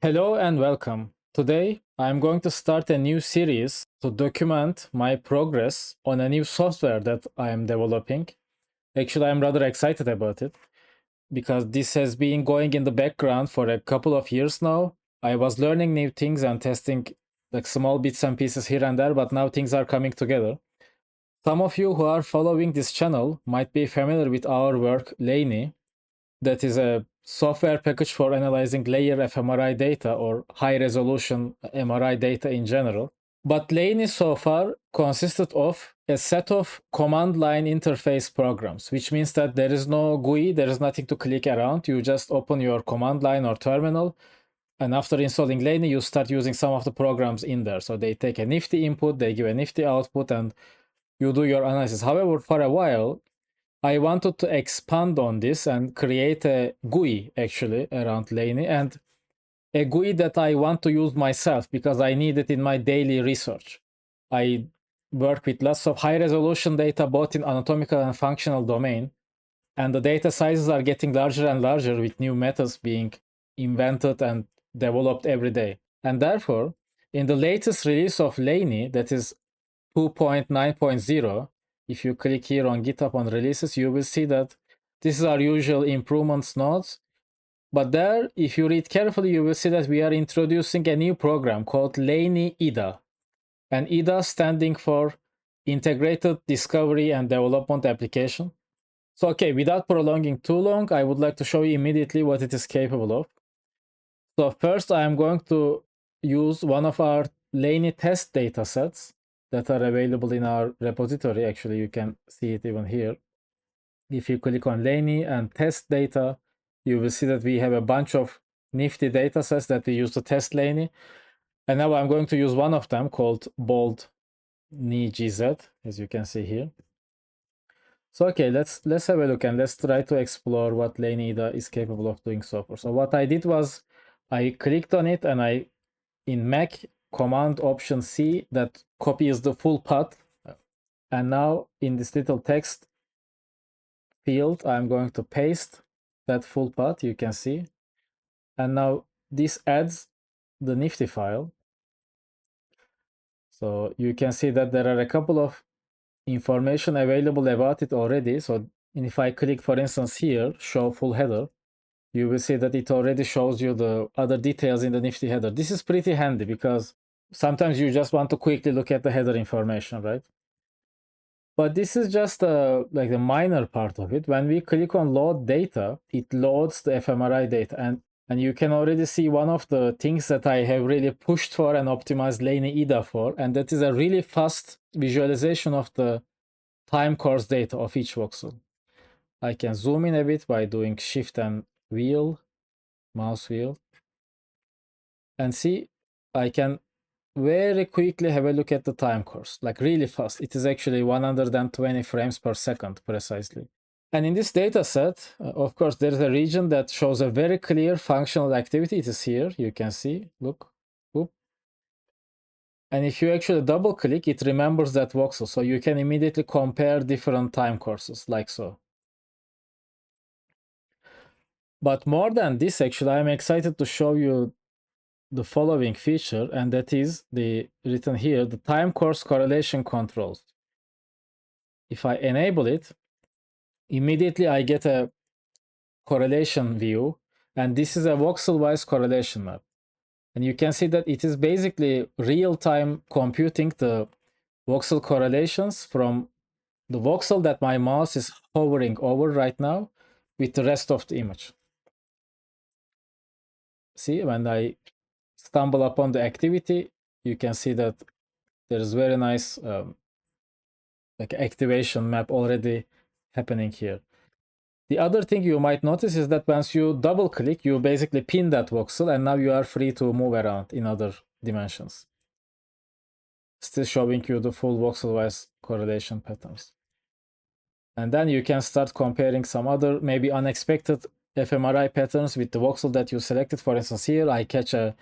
Hello and welcome. Today, I'm going to start a new series to document my progress on a new software that I am developing. Actually, I'm rather excited about it because this has been going in the background for a couple of years now. I was learning new things and testing like small bits and pieces here and there, but now things are coming together. Some of you who are following this channel might be familiar with our work, LayNii. That is a software package for analyzing layer fMRI data or high resolution MRI data in general. But LayNii so far consisted of a set of command line interface programs, which means that there is no GUI, there is nothing to click around. You just open your command line or terminal, and after installing LayNii, you start using some of the programs in there. So they take a nifty input, they give a nifty output, and you do your analysis. However, for a while, I wanted to expand on this and create a GUI actually around LayNii, and a GUI that I want to use myself because I need it in my daily research. I work with lots of high resolution data both in anatomical and functional domain, and the data sizes are getting larger and larger with new methods being invented and developed every day. And therefore, in the latest release of LayNii, that is 2.9.0, if you click here on GitHub on releases, you will see that this is our usual improvements nodes. But there, if you read carefully, you will see that we are introducing a new program called LayNii IDA. And IDA standing for Integrated Discovery and Development Application. So, okay, without prolonging too long, I would like to show you immediately what it is capable of. So first, I am going to use one of our LayNii test datasets that are available in our repository. Actually, you can see it even here. If you click on LayNii and test data, you will see that we have a bunch of nifty datasets that we use to test LayNii. And now I'm going to use one of them called bold NiGZ, as you can see here. So okay, let's have a look and let's try to explore what LayNii IDA is capable of doing so far. So what I did was I clicked on it and I in Mac Command Option C that copies the full path. And now in this little text field, I'm going to paste that full path, you can see. And now this adds the nifty file. So you can see that there are a couple of information available about it already. So if I click, for instance, here, show full header, you will see that it already shows you the other details in the nifty header. This is pretty handy because sometimes you just want to quickly look at the header information, right? But this is just like the minor part of it. When we click on load data, it loads the fMRI data. And you can already see one of the things that I have really pushed for and optimized LayNii IDA for, and that is a really fast visualization of the time course data of each voxel. I can zoom in a bit by doing shift and wheel, mouse wheel, and see I can very quickly have a look at the time course, like really fast. It is actually 120 frames per second precisely. And in this data set, of course, there's a region that shows a very clear functional activity. It is here, you can see, look, whoop. And if you actually double click, it remembers that voxel. So you can immediately compare different time courses like so. But more than this, actually, I'm excited to show you the following feature, and that is the written here, the time course correlation controls. If I enable it, immediately I get a correlation view, and this is a voxel-wise correlation map. And you can see that it is basically real-time computing the voxel correlations from the voxel that my mouse is hovering over right now with the rest of the image. See, when I stumble upon the activity, you can see that there is very nice like activation map already happening here. The other thing you might notice is that once you double click, you basically pin that voxel, and now you are free to move around in other dimensions. Still showing you the full voxel-wise correlation patterns. And then you can start comparing some other maybe unexpected fMRI patterns with the voxel that you selected. For instance, here I catch a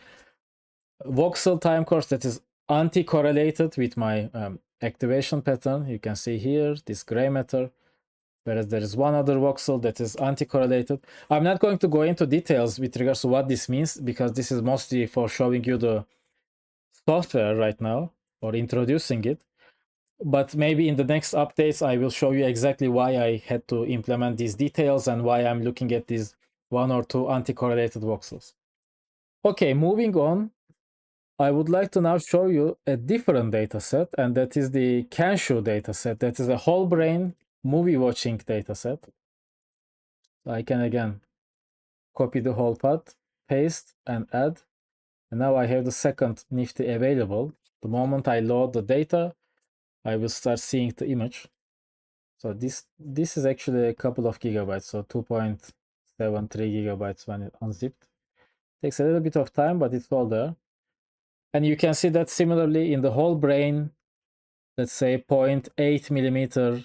voxel time course that is anti-correlated with my activation pattern. You can see here this gray matter. whereas there is one other voxel that is anti-correlated. I'm not going to go into details with regards to what this means, because this is mostly for showing you the software right now, or introducing it. But maybe in the next updates, I will show you exactly why I had to implement these details and why I'm looking at these one or two anti-correlated voxels. Okay, moving on, I would like to now show you a different data set, and that is the Kenshu data set. That is a whole brain movie watching data set. I can again copy the whole path, paste, and add. And now I have the second Nifty available. The moment I load the data, I will start seeing the image. So this is actually a couple of gigabytes, so 2.73 gigabytes when it unzipped. Takes a little bit of time, but it's all there. And you can see that similarly in the whole brain, let's say 0.8 millimeter,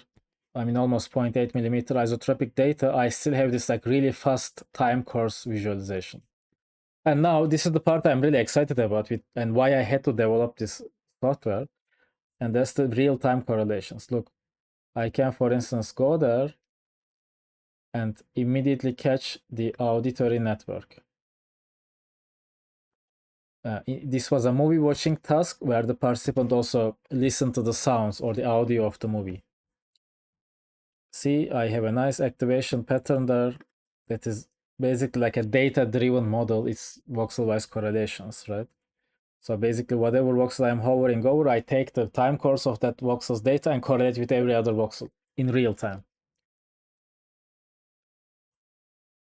I mean almost 0.8 millimeter isotropic data, I still have this like really fast time course visualization. And now this is the part I'm really excited about with, and why I had to develop this software. And that's the real-time correlations. Look, I can, for instance, go there and immediately catch the auditory network. This was a movie watching task where the participant also listened to the sounds or the audio of the movie. See, I have a nice activation pattern there that is basically like a data-driven model. It's voxel-wise correlations, right? So basically, whatever voxel I'm hovering over, I take the time course of that voxel's data and correlate with every other voxel in real time.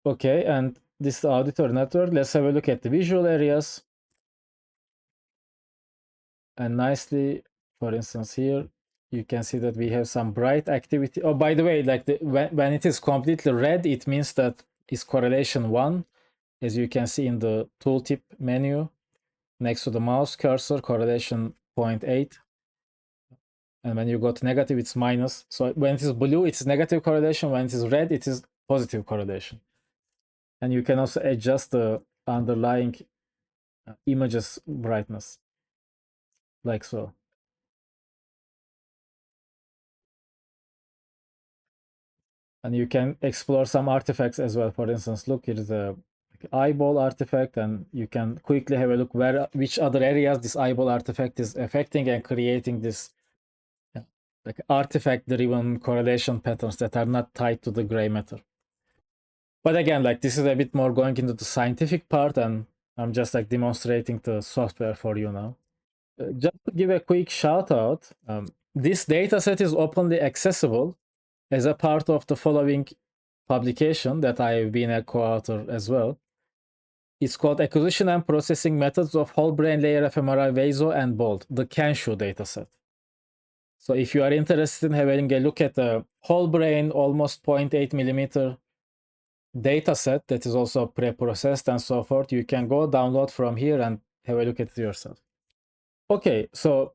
Okay, and this is the auditor network. Let's have a look at the visual areas. And nicely, for instance, here, you can see that we have some bright activity. Oh, by the way, like when it is completely red, it means that it's correlation 1. As you can see in the tooltip menu, next to the mouse cursor, correlation 0.8. And when you go to negative, it's minus. So when it is blue, it's negative correlation. When it is red, it is positive correlation. And you can also adjust the underlying image's brightness, like so. And you can explore some artifacts as well. For instance, look, here is a eyeball artifact, and you can quickly have a look which other areas this eyeball artifact is affecting and creating this like artifact-driven correlation patterns that are not tied to the gray matter. But again, like this is a bit more going into the scientific part, and I'm just like demonstrating the software for you now. Just to give a quick shout out, this dataset is openly accessible as a part of the following publication that I've been a co-author as well. It's called Acquisition and Processing Methods of Whole Brain Layer fMRI Vaso and Bold, the Kenshu dataset. So if you are interested in having a look at the whole brain, almost 0.8 millimeter dataset that is also pre-processed and so forth, you can go download from here and have a look at it yourself. Okay, so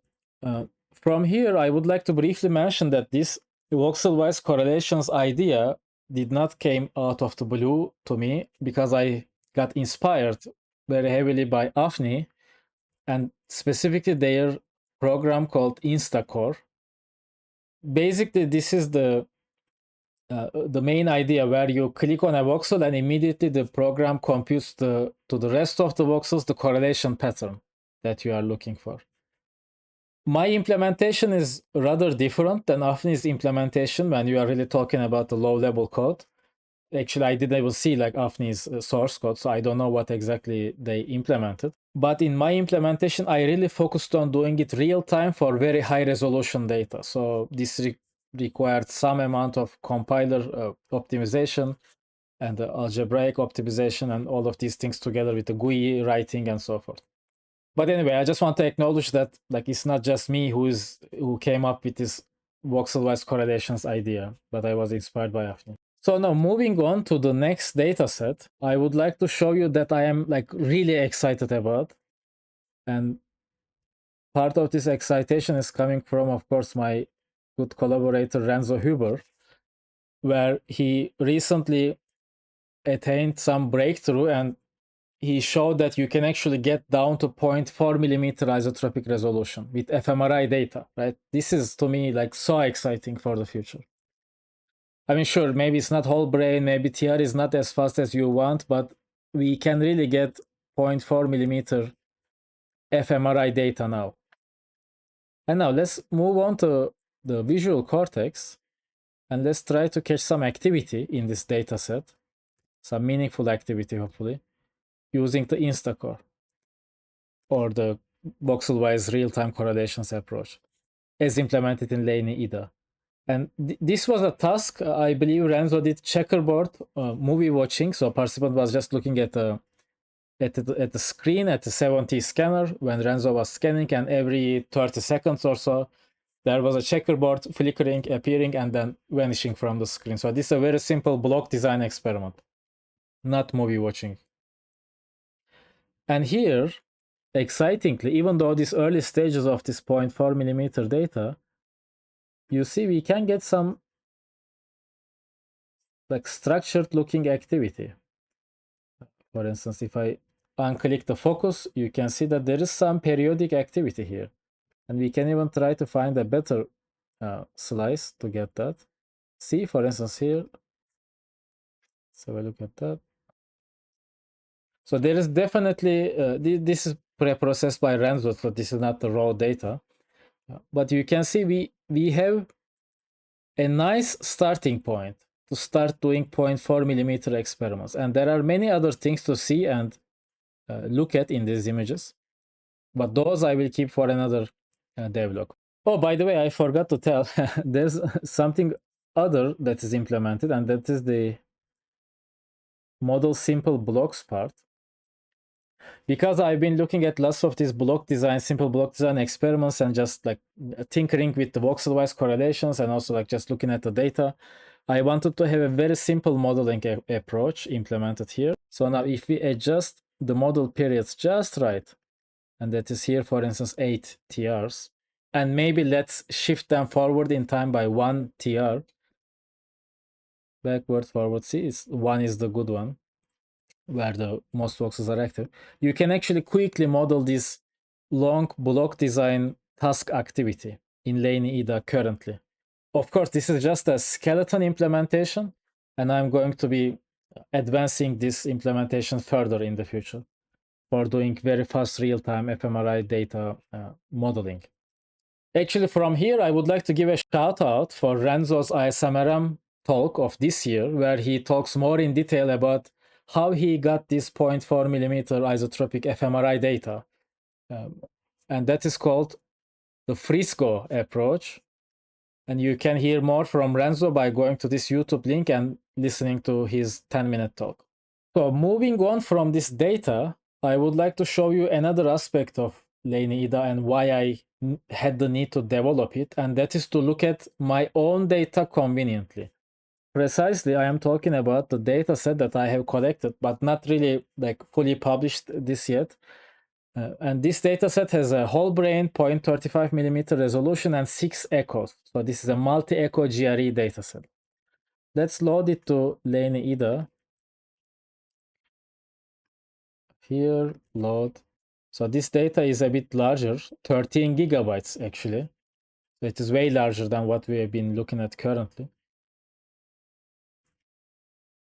from here, I would like to briefly mention that this voxel-wise correlations idea did not came out of the blue to me, because I got inspired very heavily by fMRI and specifically their program called Instacore. Basically, this is the main idea where you click on a voxel and immediately the program computes to the rest of the voxels the correlation pattern that you are looking for. My implementation is rather different than fMRI's implementation when you are really talking about the low-level code. Actually, I didn't even see like fMRI's source code, so I don't know what exactly they implemented. But in my implementation, I really focused on doing it real-time for very high-resolution data. So this required some amount of compiler optimization and algebraic optimization and all of these things together with the GUI writing and so forth. But anyway, I just want to acknowledge that like it's not just me who came up with this voxel-wise correlations idea, but I was inspired by fMRI. So now moving on to the next data set, I would like to show you that I am like really excited about. And part of this excitation is coming from, of course, my good collaborator Renzo Huber, where he recently attained some breakthrough and he showed that you can actually get down to 0.4 millimeter isotropic resolution with fMRI data, right? This is to me like so exciting for the future. I mean, sure, maybe it's not whole brain, maybe TR is not as fast as you want, but we can really get 0.4 millimeter fMRI data now. And now let's move on to the visual cortex and let's try to catch some activity in this data set, some meaningful activity, hopefully, using the Instacore or the voxel-wise real-time correlations approach as implemented in LayNii IDA. And this was a task, I believe Renzo did checkerboard movie watching. So participant was just looking at the screen at the 7T scanner when Renzo was scanning, and every 30 seconds or so, there was a checkerboard flickering, appearing, and then vanishing from the screen. So this is a very simple block design experiment, not movie watching. And here, excitingly, even though these early stages of this 0.4 millimeter data, you see we can get some like structured looking activity. For instance, if I unclick the focus, you can see that there is some periodic activity here. And we can even try to find a better slice to get that. See, for instance, here. Let's have a look at that. So there is definitely, this is pre-processed by Renzo, so this is not the raw data. But you can see we have a nice starting point to start doing 0.4 millimeter experiments. And there are many other things to see and look at in these images. But those I will keep for another devlog. Oh, by the way, I forgot to tell, there's something other that is implemented, and that is the model simple blocks part. Because I've been looking at lots of these block design, simple block design experiments, and just like tinkering with the voxel-wise correlations, and also like just looking at the data, I wanted to have a very simple modeling approach implemented here. So now if we adjust the model periods just right, and that is here, for instance, 8 TRs, and maybe let's shift them forward in time by 1 TR, backward, forward, see, one is the good one, where the most voxels are active. You can actually quickly model this long block design task activity in LayNii IDA currently. Of course, this is just a skeleton implementation, and I'm going to be advancing this implementation further in the future for doing very fast real-time fMRI data modeling. Actually, from here, I would like to give a shout out for Renzo's ISMRM talk of this year, where he talks more in detail about how he got this 0.4 millimeter isotropic fMRI data. And that is called the Frisco approach. And you can hear more from Renzo by going to this YouTube link and listening to his 10-minute talk. So moving on from this data, I would like to show you another aspect of LayNii IDA and why I had the need to develop it, and that is to look at my own data conveniently. Precisely, I am talking about the data set that I have collected, but not really like fully published this yet. And this data set has a whole brain 0.35 millimeter resolution and 6 echoes. So this is a multi-echo GRE data set. Let's load it to LayNii IDA. Here, load. So this data is a bit larger, 13 gigabytes actually. So it is way larger than what we have been looking at currently.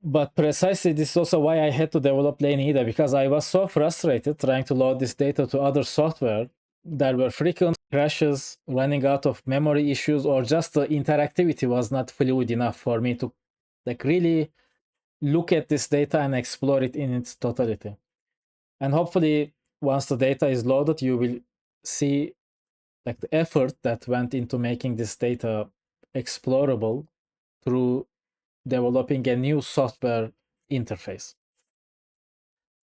But precisely this is also why I had to develop LayNii IDA, because I was so frustrated trying to load this data to other software. There were frequent crashes, running out of memory issues, or just the interactivity was not fluid enough for me to like really look at this data and explore it in its totality. And hopefully, once the data is loaded, you will see like the effort that went into making this data explorable through developing a new software interface.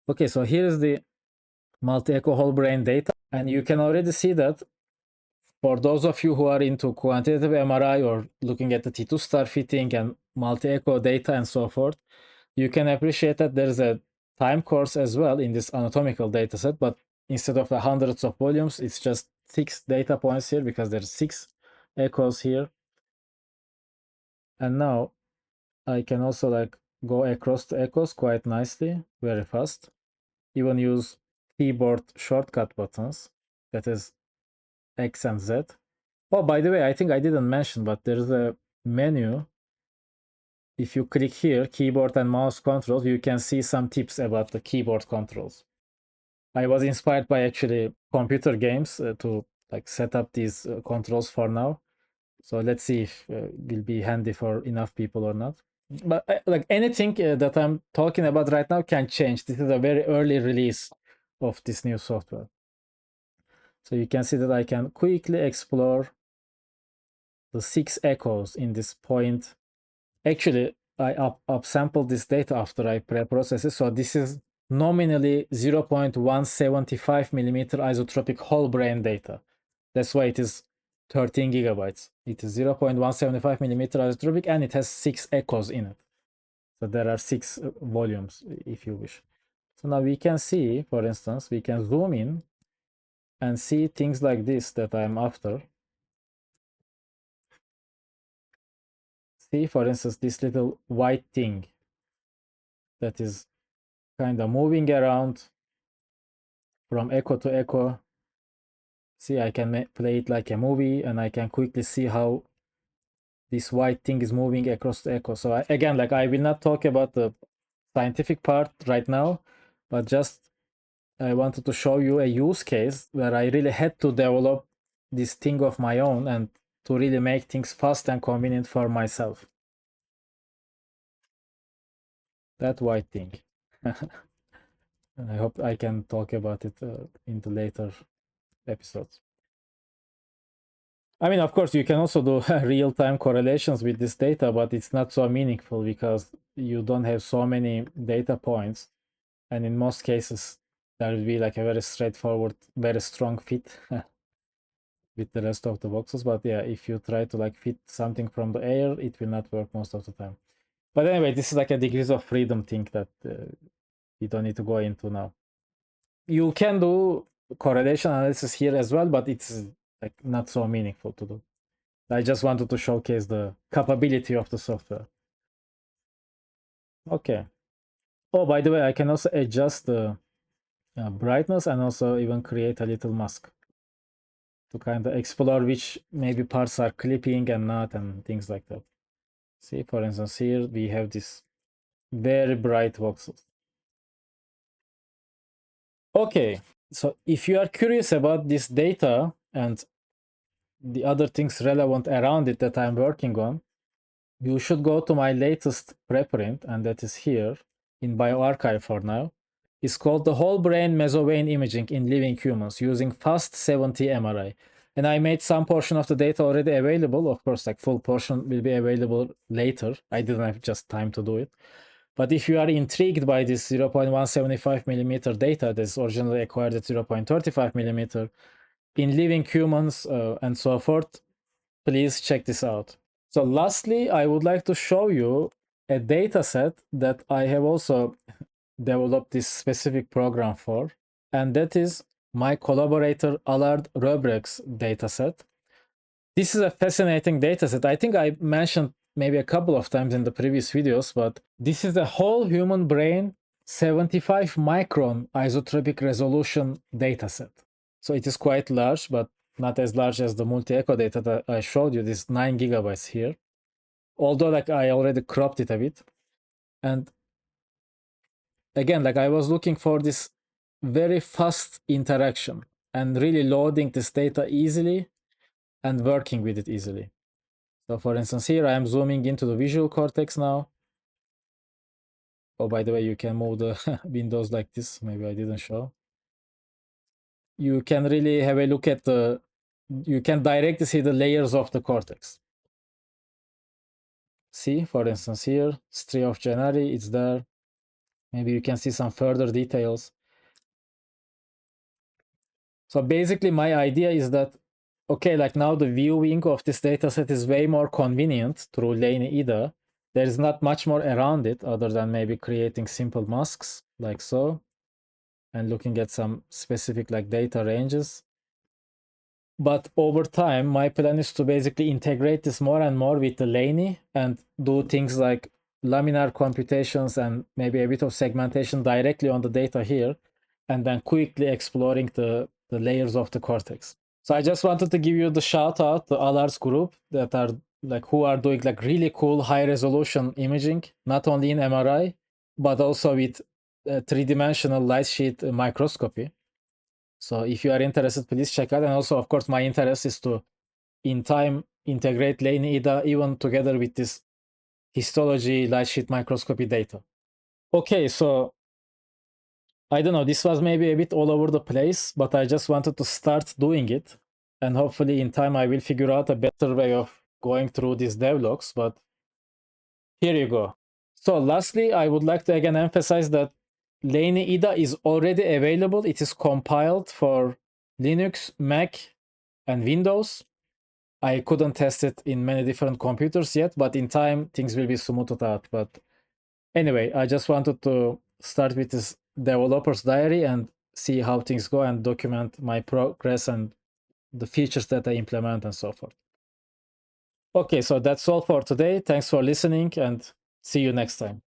Okay, so here's the multi-echo whole brain data, and you can already see that for those of you who are into quantitative MRI or looking at the T2 star fitting and multi-echo data and so forth, you can appreciate that there's a time course as well in this anatomical dataset, but instead of the hundreds of volumes, it's just 6 data points here because there's 6 echoes here. And now I can also like go across the echoes quite nicely, very fast. Even use keyboard shortcut buttons, that is X and Z. Oh, by the way, I think I didn't mention, but there's a menu if you click here, keyboard and mouse controls, you can see some tips about the keyboard controls. I was inspired by actually computer games to like set up these controls for now. So let's see if it will be handy for enough people or not. But like anything that I'm talking about right now can change. This is a very early release of this new software. So you can see that I can quickly explore the 6 echoes in this point. Actually, I upsampled this data after I pre-process it. So this is nominally 0.175 millimeter isotropic whole brain data. That's why it is 13 gigabytes. It is 0.175 millimeter isotropic and it has 6 echoes in it. So there are 6 volumes if you wish. So now we can see, for instance, we can zoom in and see things like this that I'm after. See, for instance, this little white thing that is kind of moving around from echo to echo. See, I can play it like a movie and I can quickly see how this white thing is moving across the echo. So again, like I will not talk about the scientific part right now, but just I wanted to show you a use case where I really had to develop this thing of my own and to really make things fast and convenient for myself. That white thing. I hope I can talk about it in the later episodes. I mean, of course, you can also do real-time correlations with this data, but it's not so meaningful because you don't have so many data points. And in most cases, there will be like a very straightforward, very strong fit with the rest of the boxes. But yeah, if you try to like fit something from the air, it will not work most of the time. But anyway, this is like a degrees of freedom thing that we don't need to go into now. You can do correlation analysis here as well, but it's like not so meaningful to do. I just wanted to showcase the capability of the software. Okay. Oh, by the way, I can also adjust the brightness and also even create a little mask to kind of explore which maybe parts are clipping and not and things like that. See, for instance, here we have this very bright voxels. Okay, so if you are curious about this data and the other things relevant around it that I'm working on, you should go to my latest preprint, and that is here in bioRxiv for now. It's called the whole brain mesovein imaging in living humans using fast 70 MRI. And I made some portion of the data already available. Of course, like full portion will be available later. I didn't have just time to do it. But if you are intrigued by this 0.175 millimeter data that's originally acquired at 0.35 millimeter in living humans and so forth, please check this out. So lastly, I would like to show you a data set that I have also developed this specific program for, and that is my collaborator Allard Röbrecht's dataset. This is a fascinating dataset. I think I mentioned maybe a couple of times in the previous videos, but this is the whole human brain 75 micron isotropic resolution dataset. So it is quite large, but not as large as the multi-echo data that I showed you, this 9 gigabytes here. Although like I already cropped it a bit. And again, like I was looking for this very fast interaction and really loading this data easily and working with it easily. So for instance, here I am zooming into the visual cortex now. Oh, by the way, you can move the windows like this. Maybe I didn't show. You can really have a look at you can directly see the layers of the cortex. See, for instance, here, stria of Gennari, it's there. Maybe you can see some further details. So basically my idea is that, okay, like now the viewing of this dataset is way more convenient through LayNii IDA. There is not much more around it other than maybe creating simple masks like so and looking at some specific like data ranges. But over time, my plan is to basically integrate this more and more with the LayNii and do things like laminar computations and maybe a bit of segmentation directly on the data here, and then quickly exploring the layers of the cortex. So I just wanted to give you the shout out to Allard's group that are like who are doing like really cool high resolution imaging, not only in MRI, but also with three-dimensional light sheet microscopy. So if you are interested, please check out. And also, of course, my interest is to, in time, integrate LayNii IDA even together with this histology light sheet microscopy data. Okay, so I don't know, this was maybe a bit all over the place, but I just wanted to start doing it. And hopefully in time I will figure out a better way of going through these devlogs, but here you go. So lastly, I would like to again emphasize that LayNii IDA is already available. It is compiled for Linux, Mac, and Windows. I couldn't test it in many different computers yet, but in time things will be smoothed out. But anyway, I just wanted to start with this developer's diary and see how things go and document my progress and the features that I implement and so forth. Okay, so that's all for today. Thanks for listening and see you next time.